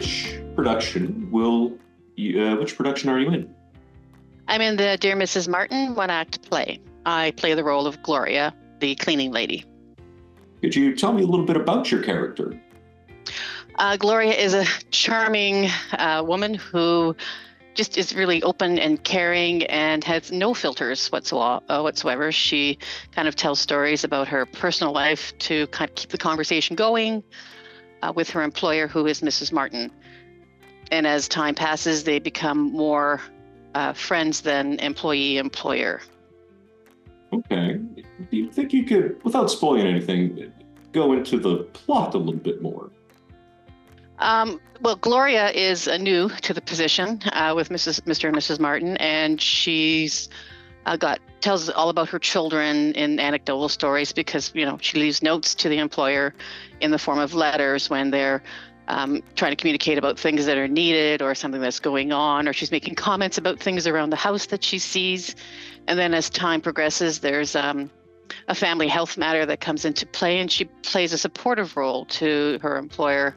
which production are you in? I'm in the Dear Mrs. Martin one-act play. I play the role of Gloria, the cleaning lady. Could you tell me a little bit about your character? Gloria is a charming woman who just is really open and caring and has no filters whatsoever. She kind of tells stories about her personal life to kind of keep the conversation going with her employer, who is Mrs. Martin. And as time passes, they become more friends than employee-employer. Okay. Do you think you could, without spoiling anything, go into the plot a little bit more? Well, Gloria is new to the position with Mr. and Mrs. Martin, and she's tells all about her children in anecdotal stories because, she leaves notes to the employer in the form of letters when they're trying to communicate about things that are needed or something that's going on, or she's making comments about things around the house that she sees. And then as time progresses, there's a family health matter that comes into play, and she plays a supportive role to her employer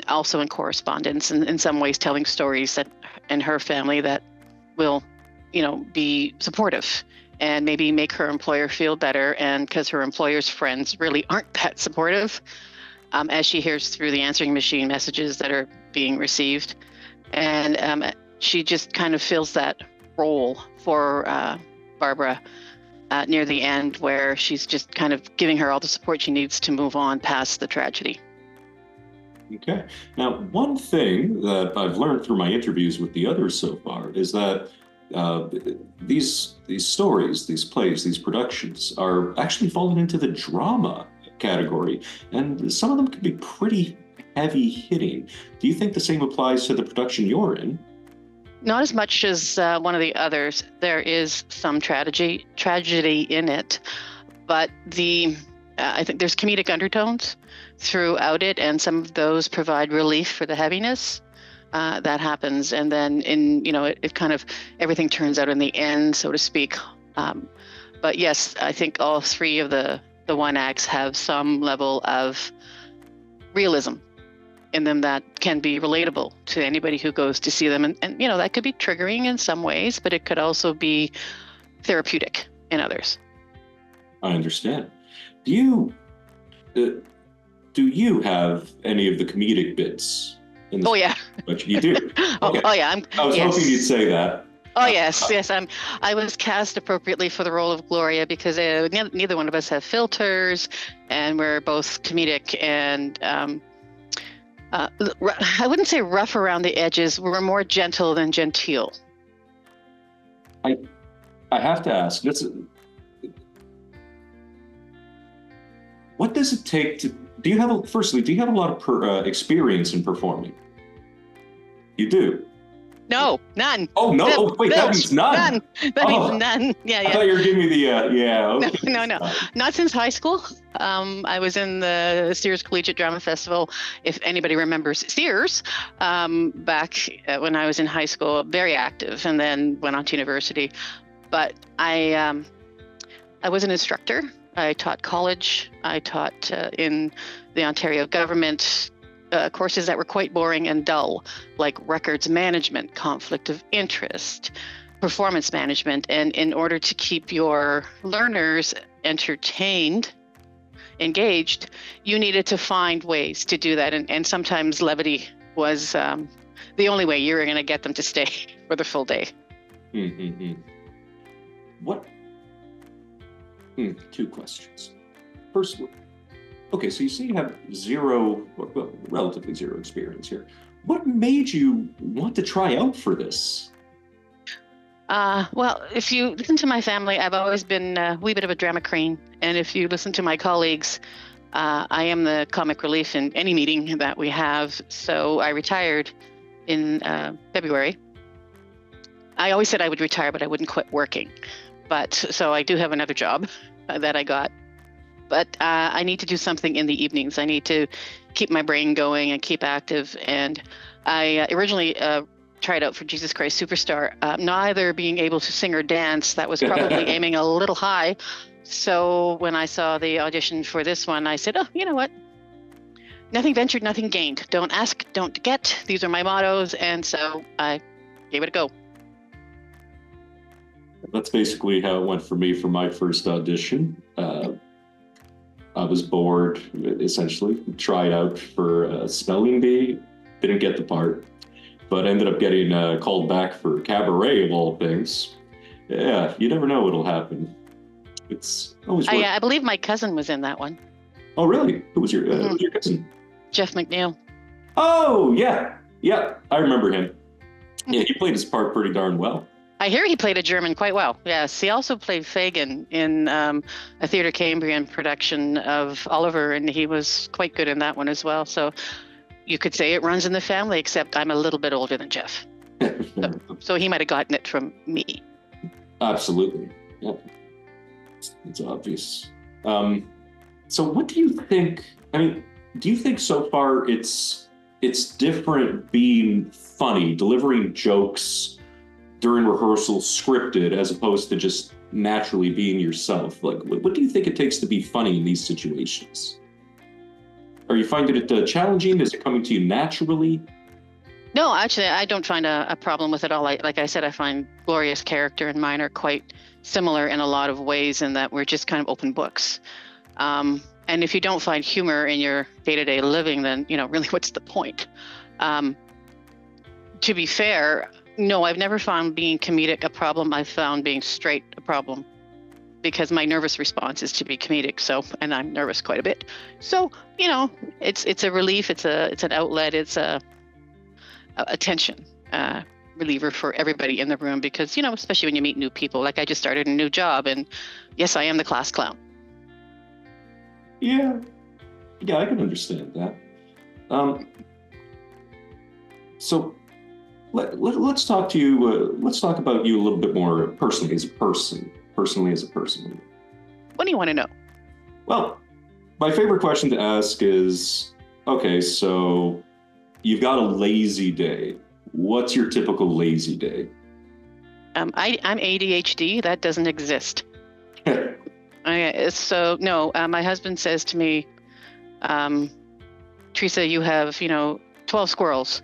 also in correspondence, and in some ways telling stories that in her family that will, be supportive and maybe make her employer feel better. And because her employer's friends really aren't that supportive, as she hears through the answering machine messages that are being received. And she just kind of fills that role for Barbara near the end, where she's just kind of giving her all the support she needs to move on past the tragedy. Okay. Now, one thing that I've learned through my interviews with the others so far is that these stories, these plays, these productions are actually falling into the drama category, and some of them can be pretty heavy hitting. Do you think the same applies to the production you're in? Not as much as one of the others. There is some tragedy in it, but I think there's comedic undertones throughout it, and some of those provide relief for the heaviness that happens. And then it kind of, everything turns out in the end, so to speak. But yes, I think all three of the one acts have some level of realism in them that can be relatable to anybody who goes to see them. And that could be triggering in some ways, but it could also be therapeutic in others. I understand. Do you have any of the comedic bits? Oh, yeah. But you do? Okay. Oh, yeah. I was hoping you'd say that. Oh, yes. I was cast appropriately for the role of Gloria because neither one of us have filters, and we're both comedic and I wouldn't say rough around the edges. We're more gentle than genteel. I have to ask, what does it take to, do you have a lot of experience in performing? You do? No, none. Oh, no. Oh, wait, that means none. That means none. Yeah. I thought you were giving me the, okay. No. Not since high school. I was in the Sears Collegiate Drama Festival, if anybody remembers Sears, back when I was in high school, very active, and then went on to university. But I was an instructor. I taught college. I taught in the Ontario government courses that were quite boring and dull, like records management, conflict of interest, performance management. And in order to keep your learners entertained, engaged, you needed to find ways to do that. And sometimes levity was the only way you were going to get them to stay for the full day. Mm-hmm. What? Two questions. First, okay, so you say you have relatively zero experience here. What made you want to try out for this? Well, if you listen to my family, I've always been a wee bit of a drama queen. And if you listen to my colleagues, I am the comic relief in any meeting that we have. So I retired in February. I always said I would retire, but I wouldn't quit working. So I do have another job that I got. But I need to do something in the evenings. I need to keep my brain going and keep active. And I originally tried out for Jesus Christ Superstar, neither being able to sing or dance. That was probably aiming a little high. So when I saw the audition for this one, I said, oh, you know what? Nothing ventured, nothing gained. Don't ask, don't get. These are my mottos, and so I gave it a go. That's basically how it went for me for my first audition. I was bored, essentially. Tried out for a spelling bee, didn't get the part, but ended up getting called back for cabaret of all things. Yeah, you never know what'll happen. It's always worth. I believe my cousin was in that one. Oh, really? Who was your cousin? Jeff McNeil. Oh, yeah, yeah, I remember him. Yeah, he played his part pretty darn well. I hear he played a German quite well. Yes, he also played Fagin in a Theatre Cambrian production of Oliver, and he was quite good in that one as well. So you could say it runs in the family, except I'm a little bit older than Jeff. So he might have gotten it from me. Absolutely. Yeah. It's obvious. So what do you think? I mean, do you think so far it's different being funny, delivering jokes during rehearsal, scripted, as opposed to just naturally being yourself? Like, what do you think it takes to be funny in these situations? Are you finding it challenging? Is it coming to you naturally? No, actually, I don't find a problem with it all. Like I said, I find Gloria's character and mine are quite similar in a lot of ways in that we're just kind of open books. And if you don't find humor in your day-to-day living, then, really, what's the point? To be fair, no, I've never found being comedic a problem. I've found being straight a problem because my nervous response is to be comedic. So, and I'm nervous quite a bit. So, it's a relief. It's an outlet. It's a tension reliever for everybody in the room because, especially when you meet new people. Like I just started a new job, and yes, I am the class clown. Yeah, I can understand that. So let's talk to you. Let's talk about you a little bit more personally as a person. What do you want to know? Well, my favorite question to ask is, okay, so you've got a lazy day. What's your typical lazy day? I'm ADHD. That doesn't exist. So no, my husband says to me, Theresa, you have, 12 squirrels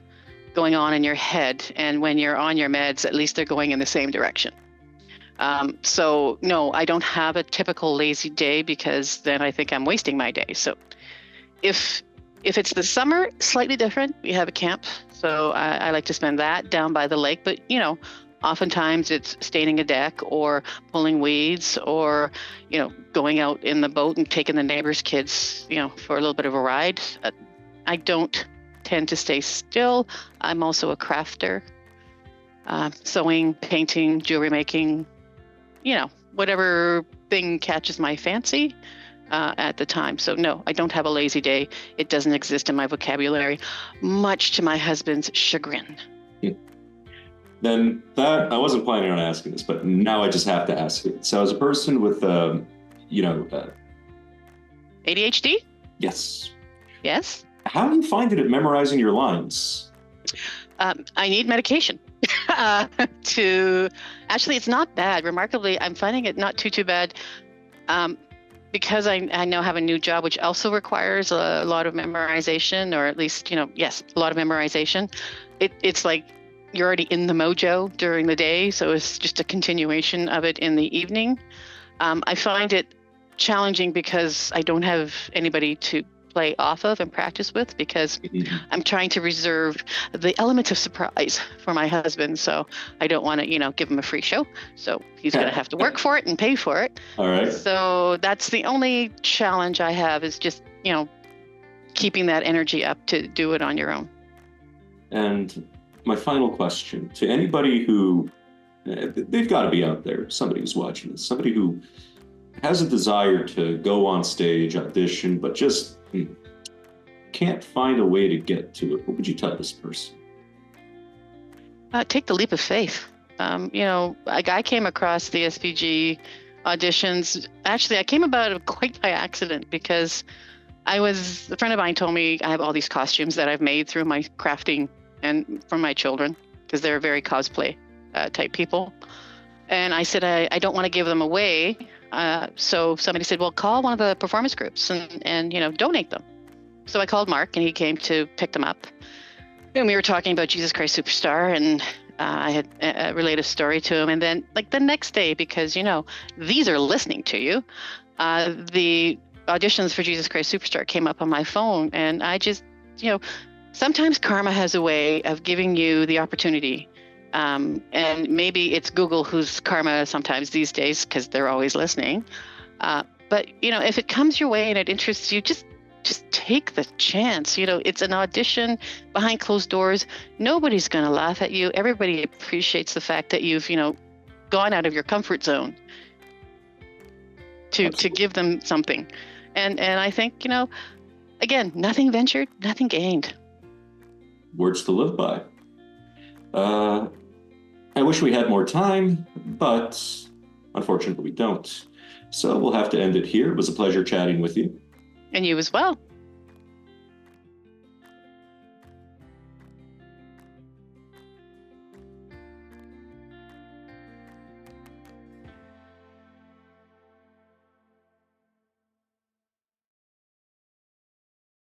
going on in your head. And when you're on your meds, at least they're going in the same direction. So no, I don't have a typical lazy day because then I think I'm wasting my day. So if it's the summer, slightly different. We have a camp. So I like to spend that down by the lake. But, oftentimes it's staining a deck or pulling weeds or, going out in the boat and taking the neighbors' kids, for a little bit of a ride. I don't tend to stay still. I'm also a crafter, sewing, painting, jewelry making, whatever thing catches my fancy at the time. So no, I don't have a lazy day. It doesn't exist in my vocabulary, much to my husband's chagrin. Then that, I wasn't planning on asking this, but now I just have to ask it. So as a person with, ADHD? Yes. Yes. How do you find it at memorizing your lines? I need medication actually, it's not bad. Remarkably, I'm finding it not too bad. Because I now have a new job, which also requires a lot of memorization, or at least, yes, a lot of memorization. It's like you're already in the mojo during the day, so it's just a continuation of it in the evening. I find it challenging because I don't have anybody to play off of and practice with because I'm trying to reserve the element of surprise for my husband. So I don't want to, give him a free show. So he's going to have to work for it and pay for it. All right. So that's the only challenge I have is just, keeping that energy up to do it on your own. And my final question to anybody who, they've got to be out there, somebody who's watching this, somebody who has a desire to go on stage, audition, but just can't find a way to get to it. What would you tell this person? Take the leap of faith. I came across the SPG auditions. Actually, I came about it quite by accident because a friend of mine told me I have all these costumes that I've made through my crafting and from my children because they're very cosplay type people. And I said, I don't want to give them away. So somebody said, well, call one of the performance groups and donate them. So I called Mark, and he came to pick them up. And we were talking about Jesus Christ Superstar, and I had relayed a story to him. And then, like the next day, because these are listening to you, the auditions for Jesus Christ Superstar came up on my phone, and I just, sometimes karma has a way of giving you the opportunity. And maybe it's Google who's karma sometimes these days, because they're always listening. But if it comes your way and it interests you, just take the chance. It's an audition behind closed doors. Nobody's going to laugh at you. Everybody appreciates the fact that you've gone out of your comfort zone to give them something. And I think again, nothing ventured, nothing gained. Words to live by. I wish we had more time, but unfortunately we don't. So we'll have to end it here. It was a pleasure chatting with you. And you as well.